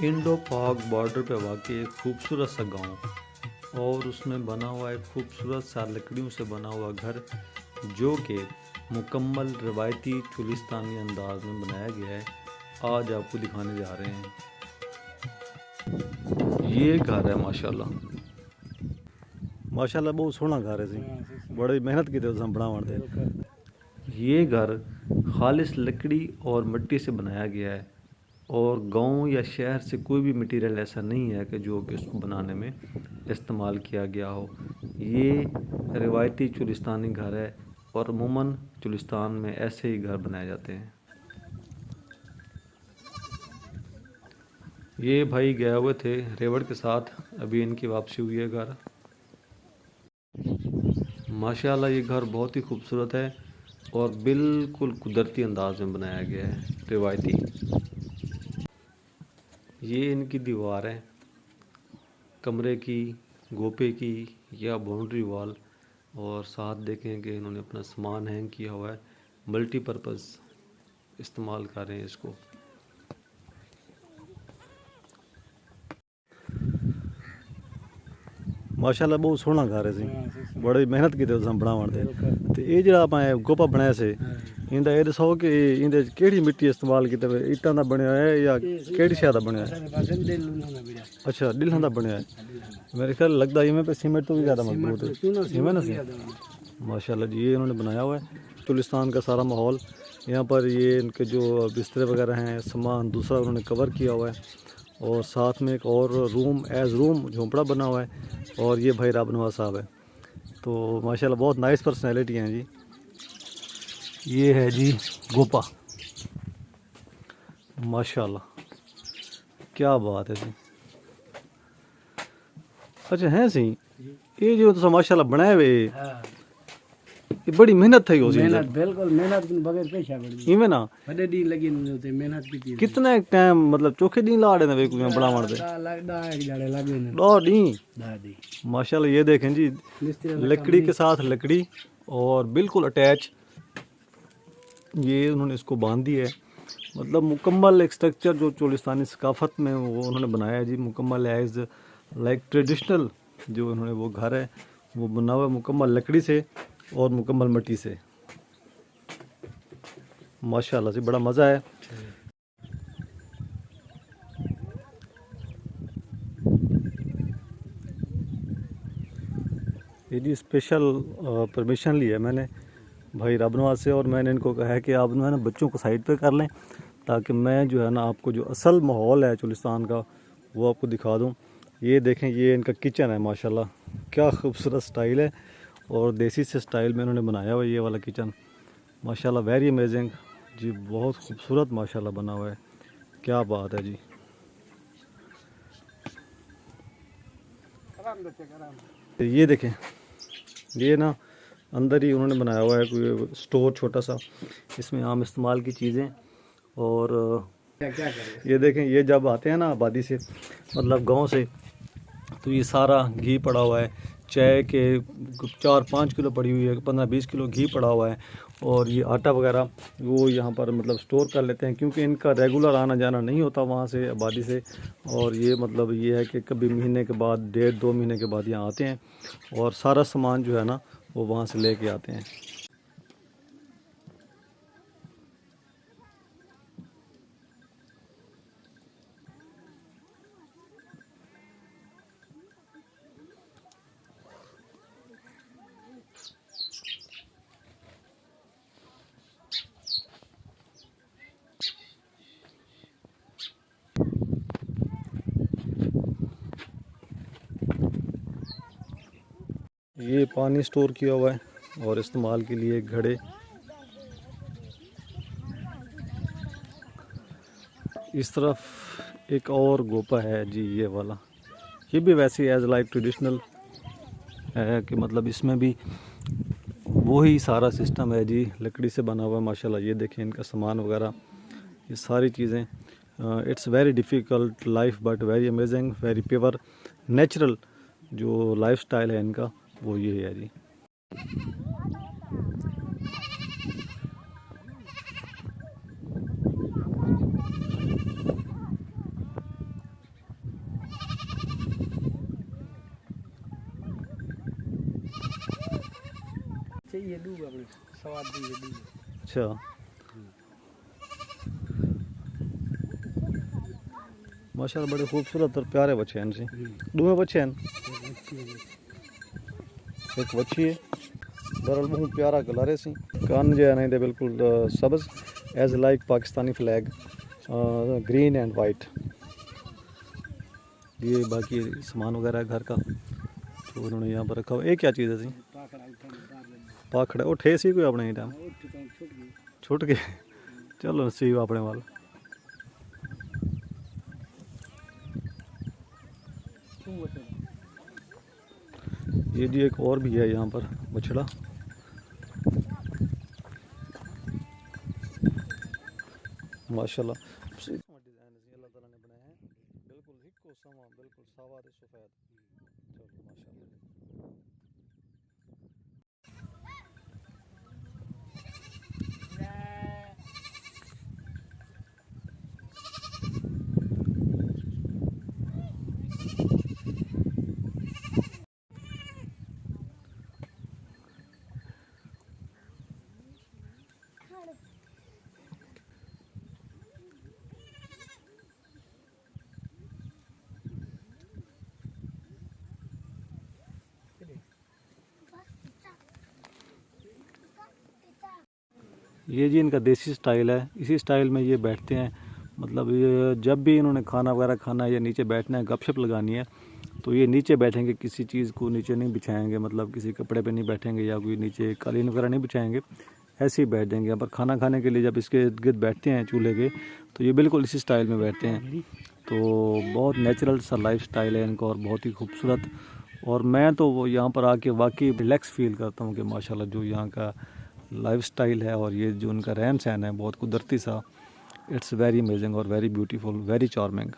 Indo पाक border पे वाक़ई एक खूबसूरत सा गांव और उसमें बना हुआ एक खूबसूरत सा लकड़ियों से बना हुआ घर जो कि मुकम्मल रवायती चुलिस्तानी अंदाज में बनाया गया है। आज आपको दिखाने जा रहे हैं। ये घर है माशाल्लाह। माशाल्लाह बहुत सोहना घर है जी। बड़ी मेहनत की तुम बनावन दे। ये घर खालिस लकड़ी और मिट्टी से बनाया गया है और गांव या शहर से कोई भी मटेरियल ऐसा नहीं है कि जो कि इसको बनाने में इस्तेमाल किया गया हो। ये रिवायती चुलिस्तानी घर है और अमूमन चुलिस्तान में ऐसे ही घर बनाए जाते हैं। ये भाई गए हुए थे रेवड़ के साथ, अभी इनकी वापसी हुई है घर। माशाल्लाह ये घर बहुत ही खूबसूरत है और बिल्कुल कुदरती अंदाज में बनाया गया है, रिवायती। ये इनकी दीवार है कमरे की, गोपे की या बाउंड्री वॉल। और साथ देखें कि इन्होंने अपना सामान हैंग किया हुआ है, मल्टीपर्पज़ इस्तेमाल कर रहे हैं इसको। माशाल्लाह बहुत सोहना घर है जी। बड़ी मेहनत की तुम बनावन दे। ते ये जेड़ा आप गोपा बनाया से इंदा ये दसो कि इंदे केड़ी मिट्टी इस्तेमाल की तवे, ईटां दा बनया है या केड़ी शय दा बनया है? अच्छा, डिल्हां दा बनया है। मेरे ख्याल लगदा है इनमें पे सीमेंट तो भी ज़्यादा मजबूत है। सीमेंट से माशाल्लाह जी। ये इन्होंने बनाया हुआ है चुलिस्तान का सारा माहौल। यहाँ पर ये इनके जो बिस्तरे वगैरह हैं, सामान दूसरा उन्होंने कवर किया हुआ है और साथ में एक और रूम झोंपड़ा बना हुआ है। और ये भाई राब नवाज साहब है। तो माशाल्लाह बहुत नाइस पर्सनैलिटी हैं जी। ये है जी गोपा, माशाल्लाह क्या बात है जी। अच्छा है सही, ये जो तो माशाल्लाह बनाए हुए ये बड़ी मेहनत थी उसी मेहनत बिल्कुल मेहनत के बगैर पैसा बड़ी इवें ना बड़े दी लगी होते मेहनत की थी। कितने टाइम मतलब चोखे दी लाड़े ने वे कोई बनावन दे लगदा एक जड़े लगे ने दो दी दादी। माशाल्लाह। ये देखें जी, लकड़ी के साथ लकड़ी और बिल्कुल अटैच ये उन्होंने इसको बांध दी है। मतलब मुकम्मल एक स्ट्रक्चर जो चोलिस्तानी सकाफत में वो उन्होंने बनाया है जी, मुकम्मल एज लाइक ट्रेडिशनल जो उन्होंने वो घर है वो बना हुआ मुकम्मल लकड़ी से और मुकम्मल मिट्टी से। माशाल्लाह से बड़ा मज़ा है। ये जी स्पेशल परमिशन ली है मैंने भाई रबनवाज से और मैंने इनको कहा है कि आप जो है ना बच्चों को साइड पे कर लें ताकि मैं जो है ना आपको जो असल माहौल है चुलिस्तान का वो आपको दिखा दूं। ये देखें, ये इनका किचन है माशाल्लाह, क्या खूबसूरत स्टाइल है और देसी से स्टाइल में इन्होंने बनाया हुआ है ये वाला किचन। माशाल्लाह वेरी अमेजिंग जी, बहुत खूबसूरत माशाल्लाह बना हुआ है, क्या बात है जी। ये देखें, ये ना अंदर ही उन्होंने बनाया हुआ है कोई स्टोर छोटा सा, इसमें आम इस्तेमाल की चीज़ें। और ये देखें, ये जब आते हैं ना आबादी से मतलब गांव से, तो ये सारा घी पड़ा हुआ है, चाय के 4-5 किलो पड़ी हुई है, 15-20 किलो घी पड़ा हुआ है। और ये आटा वगैरह वो यहाँ पर मतलब स्टोर कर लेते हैं क्योंकि इनका रेगुलर आना जाना नहीं होता वहाँ से आबादी से। और ये मतलब ये है कि कभी महीने के बाद 1.5-2 महीने के बाद यहाँ आते हैं और सारा सामान जो है ना वो वहाँ से लेके आते हैं। ये पानी स्टोर किया हुआ है और इस्तेमाल के लिए घड़े। इस तरफ एक और गोपा है जी, ये वाला, ये भी वैसे एज लाइक ट्रेडिशनल है कि मतलब इसमें भी वही सारा सिस्टम है जी, लकड़ी से बना हुआ है माशाल्लाह। ये देखें इनका सामान वगैरह, ये सारी चीज़ें। It's very difficult life but very amazing, very pure natural जो लाइफ स्टाइल है इनका वो ये है जी। ये डूब अपने सवाद दी ये डूब अच्छा माशाल्लाह बड़े खूबसूरत और प्यारे बच्चे हैं इनसे दूमे बच्चे हैं एक बच्ची है बहरहाल बहुत प्यारा कलर सी कान जो है ना बिल्कुल सब्ज as like Pakistani flag green and white ये बाकी सामान वगैरह है घर का जो उन्होंने यहाँ पर रखा हुआ ये क्या चीज़ है जी पाखड़ा वो ठेस ही कोई अपने टाइम छुट गए चलो नसीब अपने वाल ये जी एक और भी है यहाँ पर बछड़ा माशाल्लाह अल्लाह ताला ने बनाया है बिल्कुल हिक्को समा बिल्कुल सावार सफ़ेद चलो माशाल्लाह ये जी इनका देसी स्टाइल है इसी स्टाइल में ये बैठते हैं मतलब ये जब भी इन्होंने खाना वगैरह खाना है या नीचे बैठना है गपशप लगानी है तो ये नीचे बैठेंगे किसी चीज़ को नीचे नहीं बिछाएंगे मतलब किसी कपड़े पे नहीं बैठेंगे या कोई नीचे कालीन वगैरह नहीं बिछाएंगे ऐसे ही बैठ जाएंगे। यहाँ पर खाना खाने के लिए जब इसके इर्द गिर्द बैठते हैं चूल्हे के तो ये बिल्कुल इसी स्टाइल में बैठते हैं तो बहुत नेचुरल सा लाइफ स्टाइल है इनका और बहुत ही खूबसूरत और मैं तो वो यहाँ पर आके वाकई रिलैक्स फील करता हूँ कि माशाल्लाह जो यहाँ का लाइफ स्टाइल है और ये जो उनका रहन सहन है बहुत कुदरती सा इट्स वेरी अमेजिंग और वेरी ब्यूटीफुल वेरी चार्मिंग।